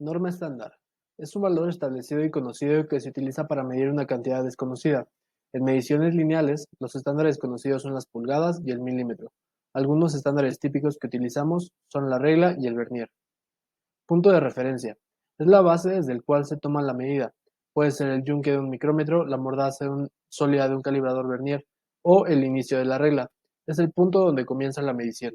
Norma estándar. Es un valor establecido y conocido que se utiliza para medir una cantidad desconocida. En mediciones lineales, los estándares conocidos son las pulgadas y el milímetro. Algunos estándares típicos que utilizamos son la regla y el vernier. Punto de referencia. Es la base desde el cual se toma la medida. Puede ser el yunque de un micrómetro, la mordaza sólida de un calibrador vernier o el inicio de la regla. Es el punto donde comienza la medición.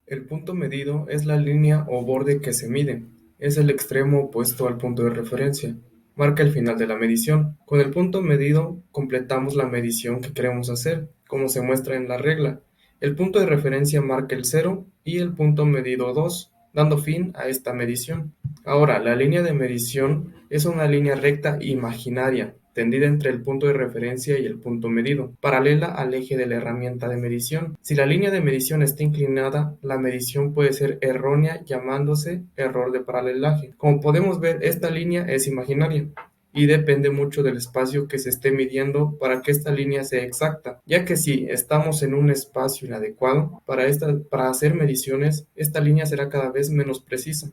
El punto medido es la línea o borde que se mide. Es el extremo opuesto al punto de referencia. Marca el final de la medición. Con el punto medido completamos la medición que queremos hacer, como se muestra en la regla. El punto de referencia marca el cero y el punto medido 2, dando fin a esta medición. Ahora, la línea de medición es una línea recta imaginaria, tendida entre el punto de referencia y el punto medido, paralela al eje de la herramienta de medición. Si la línea de medición está inclinada, la medición puede ser errónea, llamándose error de paralelaje. Como podemos ver, esta línea es imaginaria y depende mucho del espacio que se esté midiendo para que esta línea sea exacta, ya que si estamos en un espacio inadecuado para hacer mediciones, esta línea será cada vez menos precisa.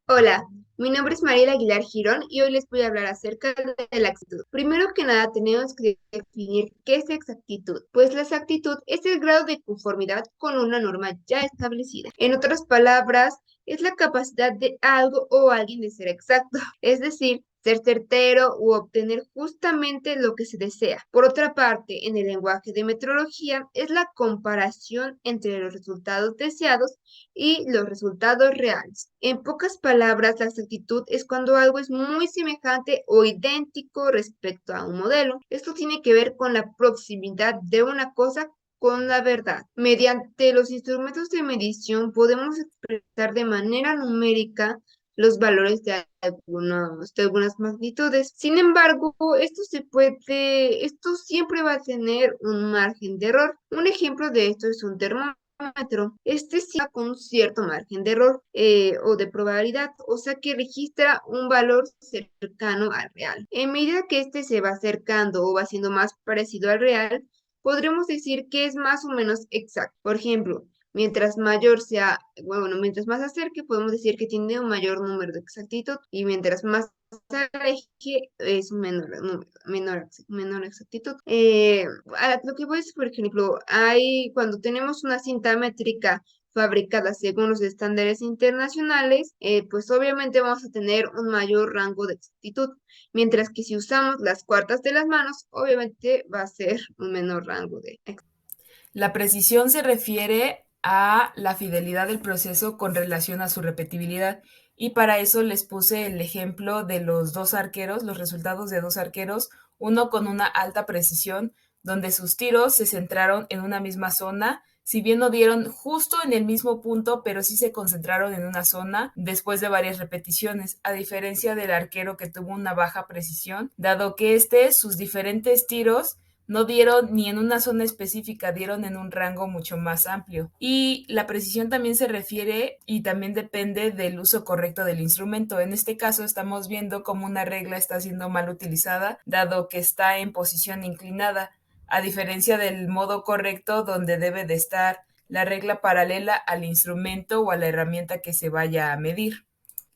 Hola, mi nombre es Mariela Aguilar Girón y hoy les voy a hablar acerca de la exactitud. Primero que nada, tenemos que definir qué es exactitud, pues la exactitud es el grado de conformidad con una norma ya establecida. En otras palabras, es la capacidad de algo o alguien de ser exacto, es decir, ser certero u obtener justamente lo que se desea. Por otra parte, en el lenguaje de metrología, es la comparación entre los resultados deseados y los resultados reales. En pocas palabras, la exactitud es cuando algo es muy semejante o idéntico respecto a un modelo. Esto tiene que ver con la proximidad de una cosa con la verdad. Mediante los instrumentos de medición podemos expresar de manera numérica los valores de algunas magnitudes. Sin embargo, esto siempre va a tener un margen de error. Un ejemplo de esto es un termómetro. Este sí va con un cierto margen de error o de probabilidad, o sea que registra un valor cercano al real. En medida que este se va acercando o va siendo más parecido al real, podremos decir que es más o menos exacto. Por ejemplo, mientras mayor sea, bueno, mientras más se acerque, podemos decir que tiene un mayor número de exactitud y mientras más se aleje es un menor exactitud. A lo que voy es, por ejemplo, cuando tenemos una cinta métrica fabricada según los estándares internacionales, pues obviamente vamos a tener un mayor rango de exactitud, mientras que si usamos las cuartas de las manos, obviamente va a ser un menor rango de exactitud. La precisión se refiere a la fidelidad del proceso con relación a su repetibilidad. Y para eso les puse el ejemplo de los dos arqueros, los resultados de dos arqueros, uno con una alta precisión, donde sus tiros se centraron en una misma zona, si bien no dieron justo en el mismo punto, pero sí se concentraron en una zona después de varias repeticiones, a diferencia del arquero que tuvo una baja precisión, dado que sus diferentes tiros no dieron ni en una zona específica, dieron en un rango mucho más amplio. Y la precisión también se refiere y también depende del uso correcto del instrumento. En este caso estamos viendo cómo una regla está siendo mal utilizada, dado que está en posición inclinada, a diferencia del modo correcto donde debe de estar la regla paralela al instrumento o a la herramienta que se vaya a medir.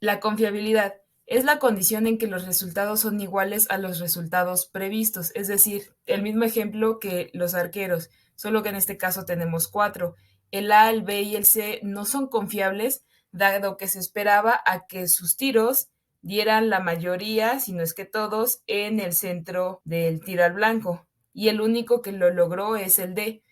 La confiabilidad es la condición en que los resultados son iguales a los resultados previstos, es decir, el mismo ejemplo que los arqueros, solo que en este caso tenemos cuatro. El A, el B y el C no son confiables, dado que se esperaba a que sus tiros dieran la mayoría, si no es que todos, en el centro del tiro al blanco. Y el único que lo logró es el D.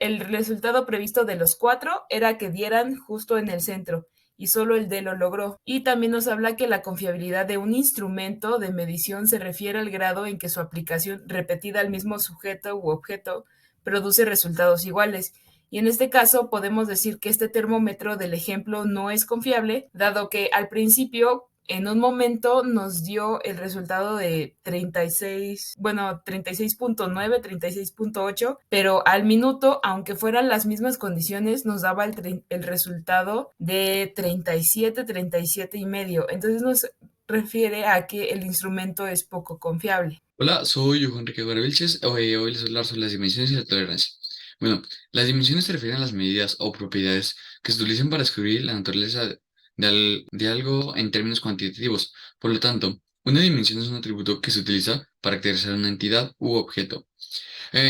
El resultado previsto de los cuatro era que dieran justo en el centro y solo el D lo logró. Y también nos habla que la confiabilidad de un instrumento de medición se refiere al grado en que su aplicación repetida al mismo sujeto u objeto produce resultados iguales. Y en este caso podemos decir que este termómetro del ejemplo no es confiable, dado que al principio en un momento nos dio el resultado de 36, bueno, 36.9, 36.8, pero al minuto, aunque fueran las mismas condiciones, nos daba el resultado de 37, 37 y medio. Entonces nos refiere a que el instrumento es poco confiable. Hola, soy Hugo Enrique Guerra Vilches. Hoy les voy a hablar sobre las dimensiones y la tolerancia. Bueno, las dimensiones se refieren a las medidas o propiedades que se utilizan para describir la naturaleza de algo en términos cuantitativos. Por lo tanto, una dimensión es un atributo que se utiliza para caracterizar una entidad u objeto.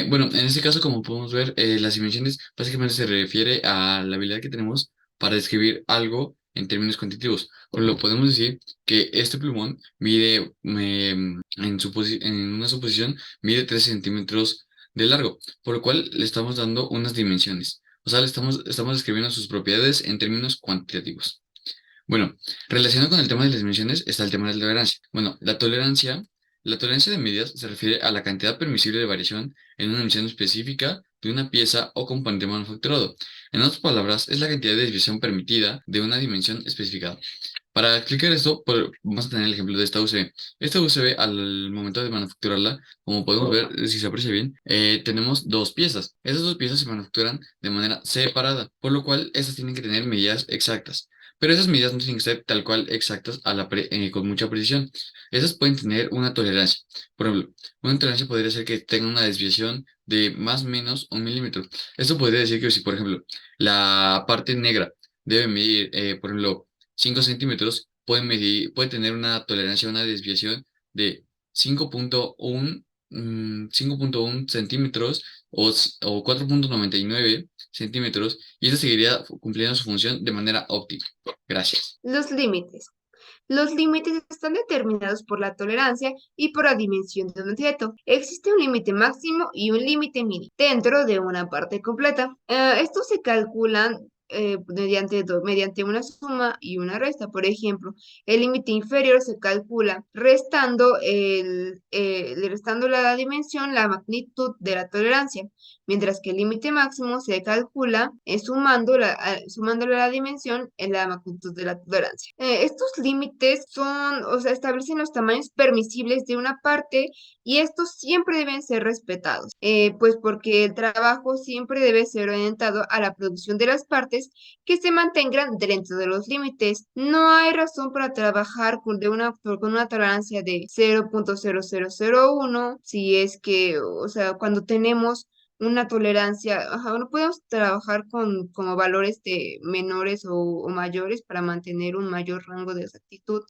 Bueno, en este caso, como podemos ver, las dimensiones básicamente se refiere a la habilidad que tenemos para describir algo en términos cuantitativos. O lo podemos decir que este plumón mide, en una suposición, mide 13 centímetros de largo, por lo cual le estamos dando unas dimensiones. O sea, estamos describiendo sus propiedades en términos cuantitativos. Bueno, relacionado con el tema de las dimensiones está el tema de la tolerancia. Bueno, la tolerancia de medidas se refiere a la cantidad permisible de variación en una dimensión específica de una pieza o componente manufacturado. En otras palabras, es la cantidad de desviación permitida de una dimensión especificada. Para explicar esto, vamos a tener el ejemplo de esta UCB. Esta UCB, al momento de manufacturarla, como podemos ver, si se aprecia bien, tenemos dos piezas. Esas dos piezas se manufacturan de manera separada, por lo cual estas tienen que tener medidas exactas. Pero esas medidas no tienen que ser tal cual exactas con mucha precisión. Esas pueden tener una tolerancia. Por ejemplo, una tolerancia podría ser que tenga una desviación de más o menos 1 milímetro. Esto podría decir que si, por ejemplo, la parte negra debe medir, por ejemplo, 5 centímetros, puede tener una tolerancia, una desviación de 5.1 centímetros o 4.99 centímetros, y esto seguiría cumpliendo su función de manera óptima. Gracias. Los límites. Los límites están determinados por la tolerancia y por la dimensión de un objeto. Existe un límite máximo y un límite mínimo dentro de una parte completa. Estos se calculan mediante una suma y una resta. Por ejemplo, el límite inferior se calcula restando la dimensión, la magnitud de la tolerancia, mientras que el límite máximo se calcula sumándole la dimensión en la magnitud de la tolerancia. Estos límites o sea, establecen los tamaños permisibles de una parte y estos siempre deben ser respetados, pues porque el trabajo siempre debe ser orientado a la producción de las partes que se mantengan dentro de los límites. No hay razón para trabajar con una tolerancia de 0.0001 si es que, o sea, cuando tenemos una tolerancia, ajá, no podemos trabajar con como valores de menores o mayores para mantener un mayor rango de exactitud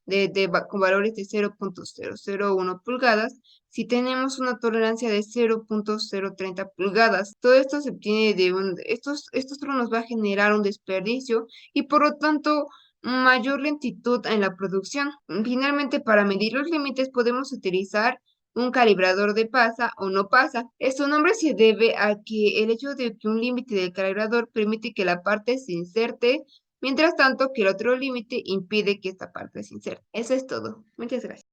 con valores de 0.001 pulgadas. Si tenemos una tolerancia de 0.030 pulgadas, todo esto se obtiene estos solo nos va a generar un desperdicio y por lo tanto mayor lentitud en la producción. Finalmente, para medir los límites podemos utilizar un calibrador de pasa o no pasa. Su nombre se debe a que el hecho de que un límite del calibrador permite que la parte se inserte, mientras tanto que el otro límite impide que esta parte se inserte. Eso es todo. Muchas gracias.